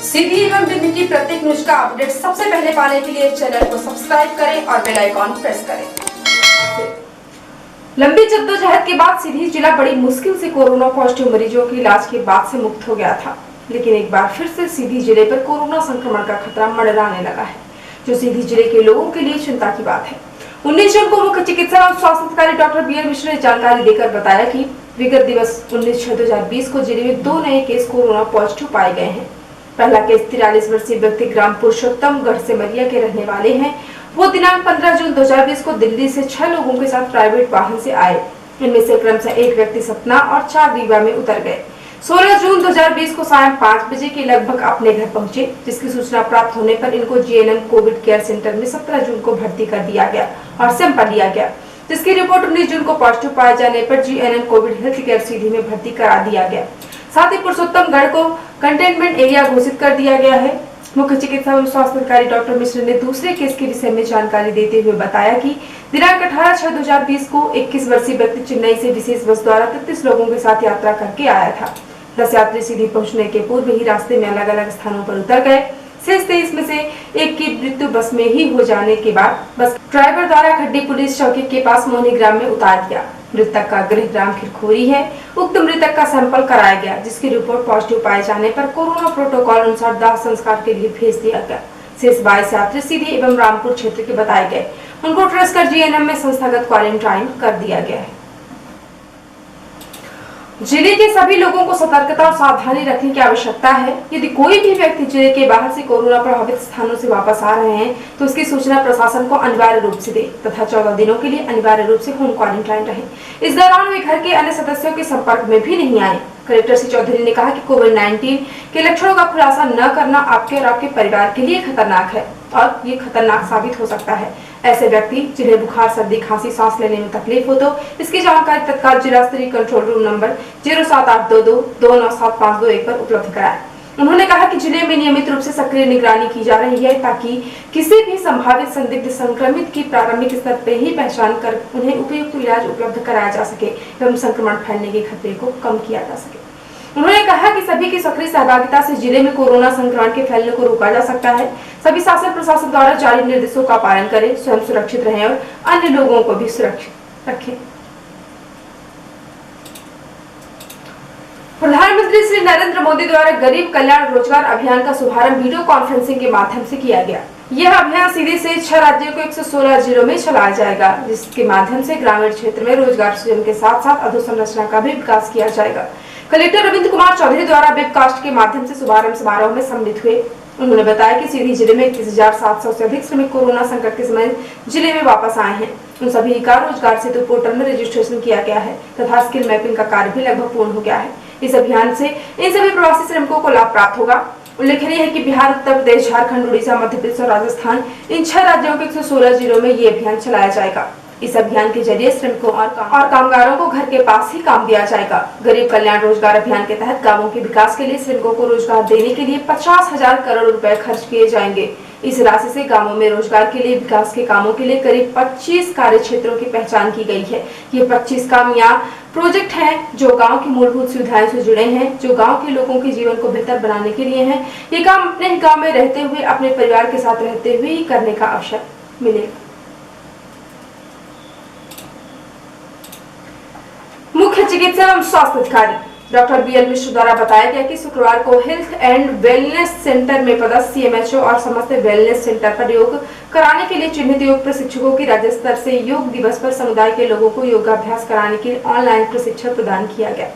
सीधी एवं दिल्ली की प्रत्येक न्यूज का अपडेट सबसे पहले पाने के लिए चैनल को सब्सक्राइब करें और बेल आइकॉन प्रेस करें। लंबी जद्दोजहद के बाद सीधी जिला बड़ी मुश्किल से कोरोना पॉजिटिव मरीजों की इलाज के बाद से मुक्त हो गया था, लेकिन एक बार फिर से सीधी जिले पर कोरोना संक्रमण का खतरा मंडराने लगा है, जो सीधी जिले के लोगों के लिए चिंता की बात है। 19 जून को मुख्य चिकित्सा और स्वास्थ्य अधिकारी डॉक्टर बी एल मिश्र ने जानकारी देकर बताया कि विगत दिवस 19/6/2020 को जिले में 2 नए केस कोरोना पॉजिटिव पाए गए हैं। पहला केस 43 वर्षीय व्यक्ति ग्राम पुरुषोत्तमगढ़ से मरिया के रहने वाले हैं। वो दिनांक 15 जून 2020 को दिल्ली से 6 लोगों के साथ प्राइवेट वाहन से आए। इनमें से क्रमशः एक व्यक्ति सतना और 4 रीवा में उतर गए। 16 जून 2020 को सायं 5 बजे के लगभग अपने घर पहुंचे, जिसकी सूचना प्राप्त होने पर इनको जीएनएम कोविड केयर सेंटर में 17 जून को भर्ती कर दिया गया और सैंपल लिया गया, जिसकी रिपोर्ट 19 जून को पॉजिटिव पाए जाने पर जीएनएम कोविड हेल्थ केयर सीधी में भर्ती करा दिया गया। साथ ही पुरुषोत्तमगढ़ को कंटेनमेंट एरिया घोषित कर दिया गया है। मुख्य चिकित्सा एवं स्वास्थ्य अधिकारी डॉक्टर मिश्र ने दूसरे केस के विषय में जानकारी देते हुए बताया कि दिनांक 18/6/2020 को 21 वर्षीय व्यक्ति चेन्नई से विशेष बस द्वारा 33 लोगों के साथ यात्रा करके आया था। 10 यात्री सीधी पहुंचने के पूर्व ही रास्ते में अलग अलग स्थानों पर उतर गए। शेष 23 में से एक की मृत्यु बस में ही हो जाने के बाद बस ड्राइवर द्वारा खड्डी पुलिस चौकी के पास मोनी ग्राम में उतार दिया। मृतक का गृह ग्राम खिरखोरी है। उक्त मृतक का सैंपल कराया गया, जिसकी रिपोर्ट पॉजिटिव पाए जाने पर कोरोना प्रोटोकॉल अनुसार दाह संस्कार के लिए भेज दिया गया। शेष 22 यात्री सीधी एवं रामपुर क्षेत्र के बताए गए। उनको ट्रेस कर जीएनएम में संस्थागत क्वारंटाइन कर दिया गया है। जिले के सभी लोगों को सतर्कता और सावधानी रखने की आवश्यकता है। यदि कोई भी व्यक्ति जिले के बाहर से कोरोना प्रभावित स्थानों से वापस आ रहे हैं तो उसकी सूचना प्रशासन को अनिवार्य रूप से दे तथा 14 दिनों के लिए अनिवार्य रूप से होम क्वारंटाइन रहे। इस दौरान वे घर के अन्य सदस्यों के संपर्क में भी नहीं आए। कलेक्टर श्री चौधरी ने कहा कि कोविड-19 के लक्षणों का खुलासा न करना आपके और आपके परिवार के लिए खतरनाक है और ये खतरनाक साबित हो सकता है। ऐसे व्यक्ति जिन्हें बुखार, सर्दी, खांसी, सांस लेने में तकलीफ हो तो इसकी जानकारी तत्काल जिला स्तरीय कंट्रोल रूम नंबर 07822297521 पर उपलब्ध कराएं। उन्होंने कहा कि जिले में नियमित रूप से सक्रिय निगरानी की जा रही है ताकि किसी भी संभावित संदिग्ध संक्रमित की प्रारंभिक स्तर पर ही पहचान कर उन्हें उपयुक्त इलाज उपलब्ध कराया जा सके एवं संक्रमण फैलने के खतरे को कम किया जा सके। उन्होंने कहा कि सभी की सक्रिय सहभागिता से जिले में कोरोना संक्रमण के फैलने को रोका जा सकता है। सभी शासन प्रशासन द्वारा जारी निर्देशों का पालन करें, स्वयं सुरक्षित रहें और अन्य लोगों को भी सुरक्षित रखें। प्रधानमंत्री श्री नरेंद्र मोदी द्वारा गरीब कल्याण रोजगार अभियान का शुभारंभ वीडियो कॉन्फ्रेंसिंग के माध्यम से किया गया। यह अभियान सीधे से 6 राज्यों को 116 जिलों में चलाया जाएगा, जिसके माध्यम से ग्रामीण क्षेत्र में रोजगार सृजन के साथ साथ अधोसंरचना का भी विकास किया जाएगा। कलेक्टर रविंद्र कुमार चौधरी द्वारा वेबकास्ट के माध्यम से शुभारंभ समारोह में सम्मिलित हुए। उन्होंने बताया कि सीधी जिले में 31,700 से अधिक श्रमिक कोरोना संकट के समय जिले में वापस आए हैं। उन सभी का रोजगार सेतु पोर्टल में रजिस्ट्रेशन किया गया है तथा स्किल मैपिंग का कार्य भी लगभग पूर्ण हो गया है। इस अभियान से इन सभी प्रवासी श्रमिकों को लाभ प्राप्त होगा। उल्लेखनीय है कि बिहार, उत्तर प्रदेश, झारखंड, उड़ीसा, मध्य प्रदेश और राजस्थान इन 6 राज्यों के 116 जिलों में ये अभियान चलाया जाएगा। इस अभियान के जरिए श्रमिकों और कामगारों को घर के पास ही काम दिया जाएगा। गरीब कल्याण रोजगार अभियान के तहत गांवों के विकास के लिए श्रमिकों को रोजगार देने के लिए 50,000 करोड़ रुपए खर्च किए जाएंगे। इस राशि से गांवों में रोजगार के लिए विकास के कामों के लिए करीब 25 कार्य क्षेत्रों की पहचान की गई है। ये 25 काम या प्रोजेक्ट हैं जो गांव की मूलभूत सुविधाएं से जुड़े हैं, जो गांव के लोगों के जीवन को बेहतर बनाने के लिए हैं। ये काम अपने ही गाँव में रहते हुए, अपने परिवार के साथ रहते हुए ही करने का अवसर मिलेगा। मुख्य चिकित्सा एवं स्वास्थ्य अधिकारी डॉक्टर बी एल मिश्र द्वारा बताया गया कि शुक्रवार को हेल्थ एंड वेलनेस सेंटर में पदस्थ सीएमएचओ और समस्त वेलनेस सेंटर पर योग कराने के लिए चिन्हित योग प्रशिक्षकों की राज्य स्तर से योग दिवस पर समुदाय के लोगों को योगाभ्यास कराने के लिए ऑनलाइन प्रशिक्षण प्रदान किया गया।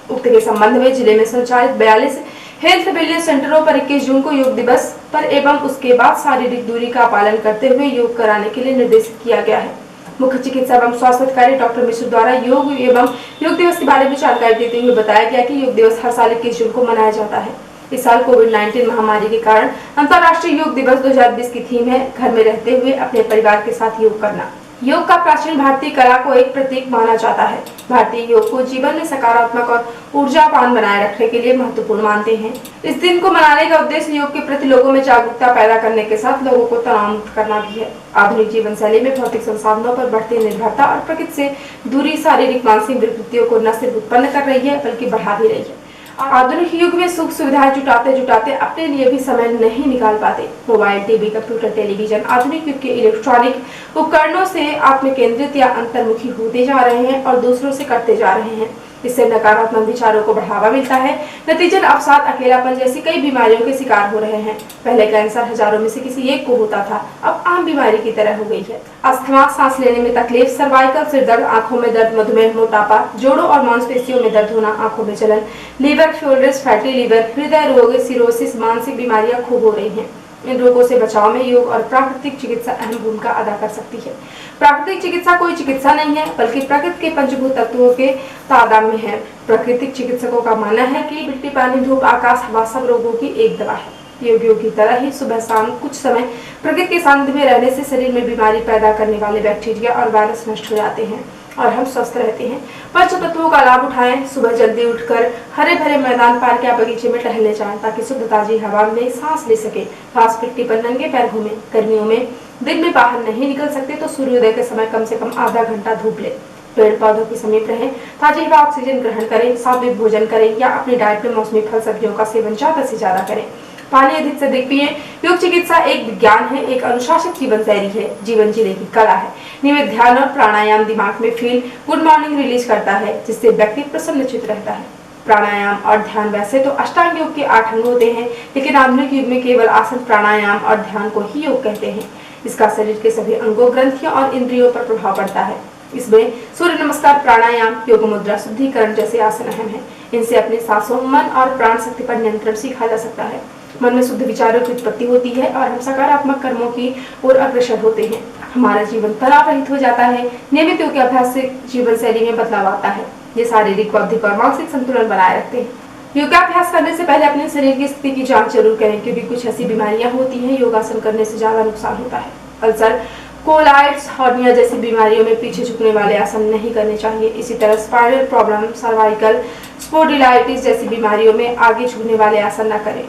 उक्त के संबंध में जिले में संचालित 42 हेल्थ वेलनेस सेंटरों पर 21 जून को योग दिवस पर एवं उसके बाद शारीरिक दूरी का पालन करते हुए योग कराने के लिए निर्देशित किया गया है। मुख्य चिकित्सा एवं स्वास्थ्य अधिकारी डॉक्टर मिश्र द्वारा योग एवं योग दिवस के बारे में जानकारी देते हुए बताया गया कि योग दिवस हर साल 21 जून को मनाया जाता है। इस साल कोविड-19 महामारी के कारण अंतर्राष्ट्रीय योग दिवस 2020 की थीम है घर में रहते हुए अपने परिवार के साथ योग करना। योग का प्राचीन भारतीय कला को एक प्रतीक माना जाता है। भारतीय योग को जीवन में सकारात्मक और ऊर्जावान बनाए रखने के लिए महत्वपूर्ण मानते हैं। इस दिन को मनाने का उद्देश्य योग के प्रति लोगों में जागरूकता पैदा करने के साथ लोगों को तनाव मुक्त करना भी है। आधुनिक जीवन शैली में भौतिक संसाधनों पर बढ़ती निर्भरता और प्रकृति से दूरी शारीरिक मानसिक विकृतियों को न सिर्फ उत्पन्न कर रही है बल्कि बढ़ा भी रही है। आधुनिक युग में सुख सुविधाएं जुटाते जुटाते अपने लिए भी समय नहीं निकाल पाते। मोबाइल, टीवी, कंप्यूटर, टेलीविजन आधुनिक युग के इलेक्ट्रॉनिक उपकरणों से आत्मकेंद्रित या अंतर्मुखी होते जा रहे हैं और दूसरों से कटते जा रहे हैं। इससे नकारात्मक विचारों को बढ़ावा मिलता है। नतीजन अवसाद, अकेलापन जैसी कई बीमारियों के शिकार हो रहे हैं। पहले कैंसर हजारों में से किसी एक को होता था, अब आम बीमारी की तरह हो गई है। अस्थमा, सांस लेने में तकलीफ, सर्वाइकल, सिरदर्द, आंखों में दर्द, मधुमेह, मोटापा, जोड़ों और मांसपेशियों में दर्द होना, आंखों में जलन, लीवर फेलियर, फैटी लीवर, हृदय रोग, सिरोसिस, मानसिक बीमारियां खूब हो रही हैं। इन रोगों से बचाव में योग और प्राकृतिक चिकित्सा अहम भूमिका अदा कर सकती है। प्राकृतिक चिकित्सा कोई चिकित्सा नहीं है, बल्कि प्रकृति के पंचभूत तत्वों के तादाद में है। प्राकृतिक चिकित्सकों का मानना है कि मिट्टी, पानी, धूप, आकाश, हवा सब रोगों की एक दवा है। योगियों की तरह ही सुबह शाम कुछ समय प्रकृति के सानिध्य में रहने से शरीर में बीमारी पैदा करने वाले बैक्टीरिया और वायरस नष्ट हो जाते हैं और हम स्वस्थ रहते हैं। पंच तत्वों का लाभ उठाएं। सुबह जल्दी उठकर हरे भरे मैदान, पार्क या बगीचे में टहलने जाएं ताकि शुद्ध ताजी हवा में सांस ले सके। घास मिट्टी पर नंगे पैर घूमें। गर्मियों में दिन में बाहर नहीं निकल सकते तो सूर्योदय के समय कम से कम आधा घंटा धूप ले। पेड़ पौधों के समीप रहें, ताजी हवा ऑक्सीजन ग्रहण करें, सात्विक भोजन करें या अपनी डाइट में मौसमी फल सब्जियों का सेवन ज्यादा से ज्यादा करें। पानी अधिक से अधिक पिएं। योग चिकित्सा एक विज्ञान है, एक अनुशासित जीवन शैली है, जीवन जीने की कला है। नियमित ध्यान और प्राणायाम दिमाग में फील गुड मॉर्निंग रिलीज करता है, जिससे व्यक्ति प्रसन्नचित्त रहता है। प्राणायाम और ध्यान वैसे तो अष्टांग योग के 8 अंग होते हैं, लेकिन आधुनिक युग में केवल आसन, प्राणायाम और ध्यान को ही योग कहते हैं। इसका शरीर के सभी अंगों, ग्रंथियों और इंद्रियों पर प्रभाव पड़ता है। इसमें सूर्य नमस्कार, प्राणायाम, योग मुद्रा, शुद्धिकरण जैसे आसन अहम है। इनसे अपने सांसों, मन और प्राण शक्ति पर नियंत्रण सीखा जा सकता है। मन में शुद्ध विचारों की उत्पत्ति होती है और हम सकारात्मक कर्मों की ओर अग्रसर होते हैं। हमारा जीवन तनाव रहित हो जाता है। नियमित योग के अभ्यास से जीवन शैली में बदलाव आता है। ये शारीरिक, बौद्धिक और मानसिक संतुलन बनाए रखते हैं। योगाभ्यास करने से पहले अपने शरीर की स्थिति की जांच जरूर करें, क्योंकि कुछ ऐसी बीमारियां होती हैं योगासन करने से ज्यादा नुकसान होता है। अल्सर, कोलाइटिस, हर्निया जैसी बीमारियों में पीछे झुकने वाले आसन नहीं करने चाहिए। इसी तरह स्पाइनल प्रॉब्लम, सर्वाइकल स्पॉन्डिलाइटिस जैसी बीमारियों में आगे झुकने वाले आसन न करें।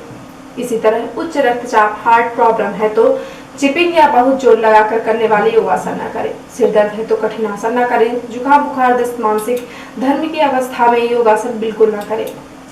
इसी तरह उच्च रक्तचाप, हार्ट प्रॉब्लम है तो चिपिंग या बहुत जोर लगाकर करने वाले योगासन न करें। सिर दर्द है तो कठिन आसन न करें। जुकाम, बुखार, दस्त, मानसिक धर्म की अवस्था में योगासन बिल्कुल न करें।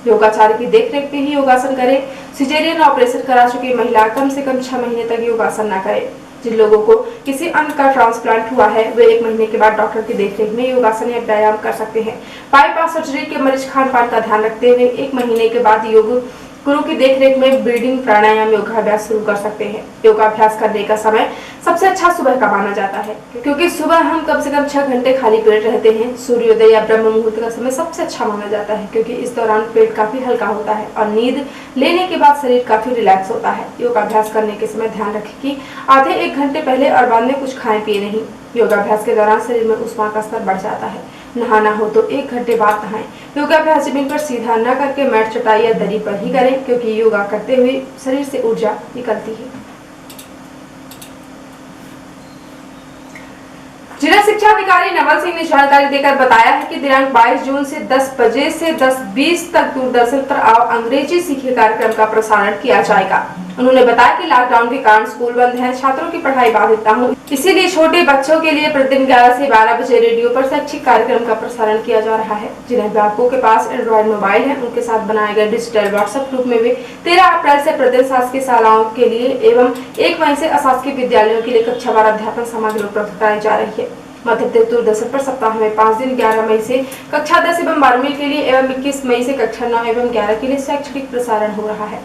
योगाचार्य की देखरेख में ही योगासन करें। सिजेरियन ऑपरेशन करा चुकी महिला कम से कम 6 महीने तक योगासन न करें। जिन लोगों को किसी अंग का ट्रांसप्लांट हुआ है वे 1 महीने के बाद डॉक्टर की देखरेख में योगासन या व्यायाम कर सकते हैं। बाईपास सर्जरी के मरीज खान पान का ध्यान रखते हुए 1 महीने के बाद योग गुरु की देखरेख में ब्रीदिंग, प्राणायाम, योगाभ्यास शुरू कर सकते हैं। योगाभ्यास करने का समय सबसे अच्छा सुबह का माना जाता है, क्योंकि सुबह हम कम से कम 6 घंटे खाली पेट रहते हैं। सूर्योदय या ब्रह्म मुहूर्त का समय सबसे अच्छा माना जाता है, क्योंकि इस दौरान पेट काफी हल्का होता है और नींद लेने के बाद शरीर काफी रिलैक्स होता है। योगाभ्यास करने के समय ध्यान रखें कि आधे 1 घंटे पहले और बाद में कुछ खाएं पिए नहीं। योगाभ्यास के दौरान शरीर में ऊष्मा का स्तर बढ़ जाता है। नहाना हो तो 1 घंटे बाद नहाएं। योगाभ्यास जमीन पर सीधा न करके मैट, चटाई या दरी पर ही करें, क्योंकि योगा करते हुए शरीर से ऊर्जा निकलती है। जिला शिक्षा अधिकारी नवल सिंह ने जानकारी देकर बताया है कि दिनांक 22 जून से 10 बजे से 10:20 तक दूरदर्शन पर आओ अंग्रेजी सीखे कार्यक्रम का प्रसारण किया जाएगा। उन्होंने बताया कि लॉकडाउन के कारण स्कूल बंद है, छात्रों की पढ़ाई बाधित न हो, इसीलिए छोटे बच्चों के लिए प्रतिदिन 11 से 12 बजे रेडियो पर शैक्षिक कार्यक्रम का प्रसारण किया जा रहा है। जिन अभिभावकों के पास एंड्रॉइड मोबाइल है उनके साथ बनाए गए डिजिटल व्हाट्सएप ग्रुप में भी 13 अप्रैल से प्रतिदिन शासकीय शालाओं के लिए एवं 1 मई से अशासकीय विद्यालयों के लिए कक्षावार अध्यापन सामग्री उपलब्ध कराई जा रही है। मध्य प्रदेश दूरदर्शन पर सप्ताह में 5 दिन 11 मई से कक्षा 10 एवं 12वीं के लिए एवं 21 मई से कक्षा 9 एवं 11 के लिए शैक्षणिक प्रसारण हो रहा है।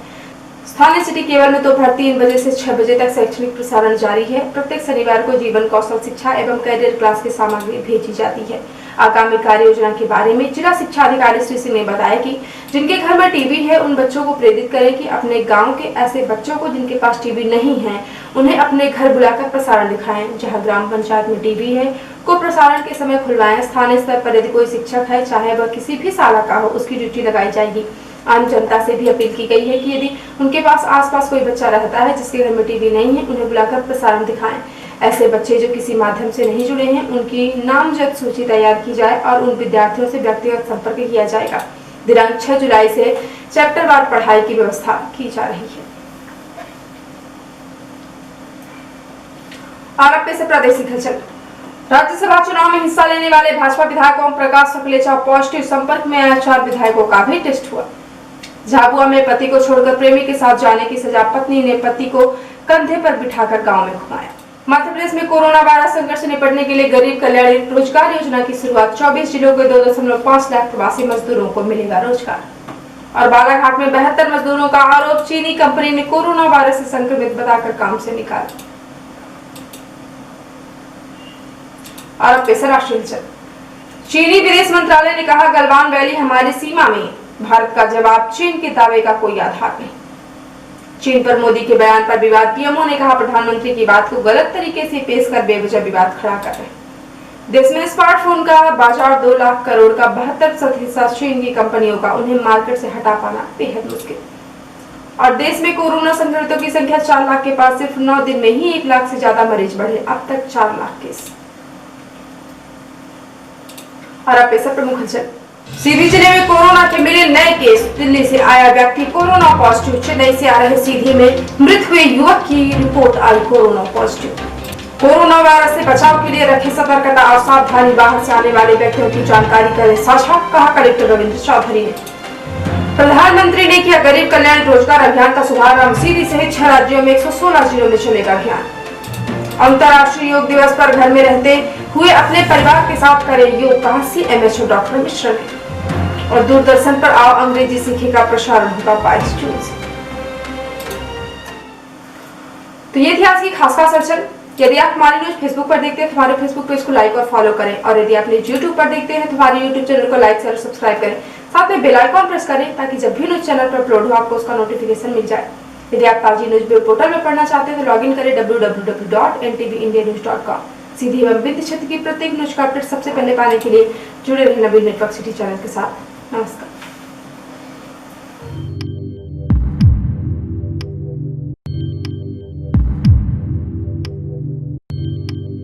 स्थानीय सिटी केवल में दोपहर 3 बजे से 6 बजे तक शैक्षणिक प्रसारण जारी है। प्रत्येक शनिवार को जीवन कौशल शिक्षा एवं कैरियर क्लास की सामग्री भेजी जाती है। आगामी कार्य योजना के बारे में जिला शिक्षा अधिकारी श्री सिंह ने बताया कि जिनके घर में टीवी है उन बच्चों को प्रेरित करें कि अपने गांव के ऐसे बच्चों को जिनके पास टीवी नहीं है उन्हें अपने घर बुलाकर प्रसारण दिखाएं। जहां ग्राम पंचायत में टीवी है को प्रसारण के समय खुलवाएं। स्थानीय स्तर पर यदि कोई शिक्षक है, चाहे वह किसी भी शाला का हो, उसकी ड्यूटी लगाई जाएगी। आम जनता से भी अपील की गई है कि यदि उनके पास आसपास कोई बच्चा रहता है जिसके घर में टीवी नहीं है, उन्हें बुलाकर प्रसारण दिखाएं। ऐसे बच्चे जो किसी माध्यम से नहीं जुड़े हैं उनकी नामजद सूची तैयार की जाए और उन विद्यार्थियों से व्यक्तिगत संपर्क किया जाएगा। दिनांक 6 जुलाई से चैप्टरवार पढ़ाई की व्यवस्था की जा रही है। और अब से प्रादेशिक हलचल। राज्यसभा चुनाव में हिस्सा लेने वाले भाजपा विधायक ओम प्रकाश सकलेचा पॉजिटिव, संपर्क में आए 4 विधायकों का भी टेस्ट हुआ। झाबुआ में पति को छोड़कर प्रेमी के साथ जाने की सजा, पत्नी ने पति को कंधे पर बिठाकर गांव में घुमाया। मध्य प्रदेश में कोरोना वायरस संकट से निपटने के लिए गरीब कल्याण रोजगार योजना की शुरुआत, 24 जिलों के 2.5 लाख प्रवासी मजदूरों को मिलेगा रोजगार। और बालाघाट में 72 मजदूरों का आरोप, चीनी कंपनी ने कोरोना वायरस से संक्रमित बताकर काम से निकाला। और अब पेश राष्ट्रीय। चीनी विदेश मंत्रालय ने कहा, गलवान वैली हमारी सीमा में। भारत का जवाब, चीन के दावे का कोई आधार नहीं। चीन पर मोदी के बयान पर विवाद, पीएमओ ने कहा, प्रधानमंत्री की बात को गलत तरीके से पेश कर बेवजह विवाद खड़ा कर रहे। देश में स्मार्टफोन का बाजार 2 लाख करोड़ का 72% हिस्सा चीन की कंपनियों का, उन्हें मार्केट से हटा पाना बेहद मुश्किल। और देश में कोरोना संक्रमितों की संख्या 4 लाख के पास, सिर्फ 9 दिन में ही 1 लाख से ज्यादा मरीज बढ़े, अब तक 4 लाख केस। और अब पेश प्रमुख खबर, सीधी जिले में कोरोना के मिले नए केस, दिल्ली से आया व्यक्ति कोरोना पॉजिटिव, चेन्नई से आ रहे सीधी में मृत हुए युवक की रिपोर्ट आई कोरोना पॉजिटिव। कोरोना वायरस से बचाव के लिए रखें सतर्कता और सावधानी, बाहर से आने वाले व्यक्तियों की जानकारी करें साझा, कहा कलेक्टर रविंद्र चौधरी ने। प्रधानमंत्री ने किया गरीब कल्याण रोजगार अभियान का शुभारंभ, सीधी सहित 6 राज्यों में 116 जिलों में चलेगा अभियान। अंतर्राष्ट्रीय योग दिवस पर घर में रहते हुए अपने परिवार के साथ करें योग, कहा सीएमएचओ डॉक्टर मिश्रा ने। और दूरदर्शन पर आओ अंग्रेजी सीखे का प्रसारण होगा 22 जून से। तो ये थी आज की खास हलचल। यदि आप हमारी न्यूज फेसबुक पर देखते हैं तो हमारे फेसबुक पेज को लाइक और फॉलो करें, और यदि आप यूट्यूब पर देखते हैं तो हमारे यूट्यूब चैनल को लाइक शेयर और सब्सक्राइब करें, साथ में बेल आइकॉन प्रेस करें ताकि जब भी न्यूज चैनल पर अपलोड हो आपको उसका नोटिफिकेशन मिल जाए। यदि आप ताजी न्यूज पोर्टल में पढ़ना चाहते हैं तो लॉगिन करें www.ntvIndianews.com। सीधी एवं विंध्य क्षेत्र की प्रत्येक न्यूज का अपडेट सबसे पहले पाने के लिए जुड़े रहें नवीन नेटवर्क सिटी चैनल के साथ। नमस्कार।